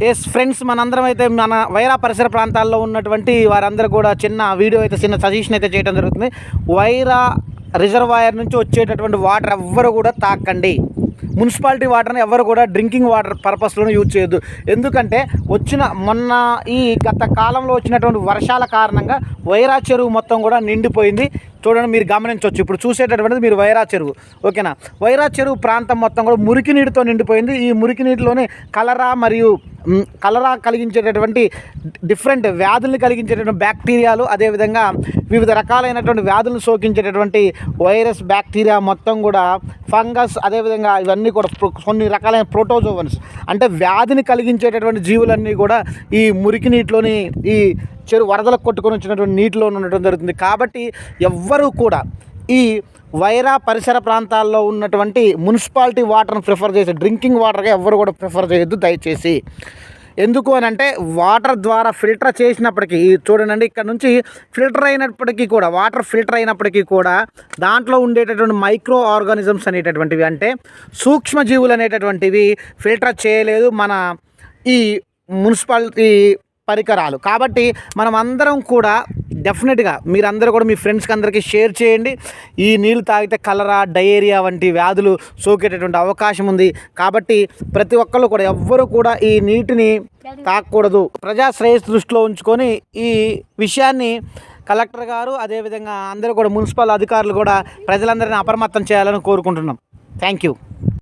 Yes friends, మనందరం అయితే మన వైరా పరిసర ప్రాంతాల్లో ఉన్నటువంటి వారందరూ కూడా చిన్న వీడియో అయితే చిన్న సజెషన్ అయితే చేయడం జరుగుతుంది. వైరా రిజర్వాయర్ నుంచి వచ్చేటటువంటి వాటర్ ఎవ్వరు కూడా తాకండి. మున్సిపాలిటీ వాటర్ని ఎవరు కూడా డ్రింకింగ్ వాటర్ పర్పస్లోనే యూజ్ చేయొద్దు. ఎందుకంటే మొన్న ఈ గత కాలంలో వచ్చినటువంటి వర్షాల కారణంగా వైరా చెరువు మొత్తం కూడా నిండిపోయింది. చూడండి, మీరు గమనించవచ్చు. ఇప్పుడు చూసేటటువంటిది మీరు వైరా చెరువు, ఓకేనా. వైరా చెరువు ప్రాంతం మొత్తం కూడా మురికి నీటితో నిండిపోయింది. ఈ మురికి నీటిలోనే కలరా కలిగించేటటువంటి డిఫరెంట్ వ్యాధుల్ని కలిగించేటటువంటి బ్యాక్టీరియాలు, అదేవిధంగా వివిధ రకాలైనటువంటి వ్యాధులను సోకించేటటువంటి వైరస్, బ్యాక్టీరియా మొత్తం కూడా ఫంగస్, అదేవిధంగా ఇవన్నీ కూడా కొన్ని రకాలైన ప్రోటోజోవన్స్ అంటే వ్యాధిని కలిగించేటటువంటి జీవులన్నీ కూడా ఈ మురికి నీటిలోని ఈ వరదలకు కొట్టుకొని వచ్చినటువంటి నీటిలో ఉండటం జరుగుతుంది. కాబట్టి ఎవ్వరూ కూడా ఈ వైరా పరిసర ప్రాంతాల్లో ఉన్నటువంటి మున్సిపాలిటీ వాటర్ని ప్రిఫర్ చేసి డ్రింకింగ్ వాటర్గా ఎవ్వరు కూడా ప్రిఫర్ చేయొద్దు దయచేసి. ఎందుకు అని అంటే వాటర్ ద్వారా ఫిల్టర్ చేసినప్పటికీ, చూడండి ఇక్కడ నుంచి ఫిల్టర్ అయినప్పటికీ కూడా, వాటర్ ఫిల్టర్ అయినప్పటికీ కూడా దాంట్లో ఉండేటటువంటి మైక్రో ఆర్గానిజమ్స్ అనేటటువంటివి, అంటే సూక్ష్మజీవులు అనేటటువంటివి ఫిల్టర్ చేయలేదు మన ఈ మున్సిపాలిటీ పరికరాలు. కాబట్టి మనం అందరం కూడా డెఫినెట్గా మీరందరూ కూడా మీ ఫ్రెండ్స్కి అందరికీ షేర్ చేయండి. ఈ నీళ్ళు తాగితే కలరా, డయేరియా వంటి వ్యాధులు సోకేటటువంటి అవకాశం ఉంది. కాబట్టి ప్రతి ఒక్కళ్ళు కూడా ఎవ్వరూ కూడా ఈ నీటిని తాగకూడదు. ప్రజా శ్రేయస్సు దృష్టిలో ఉంచుకొని ఈ విషయాన్ని కలెక్టర్ గారు, అదేవిధంగా అందరూ కూడా మున్సిపల్ అధికారులు కూడా ప్రజలందరినీ అప్రమత్తం చేయాలని కోరుకుంటున్నాం. Thank you.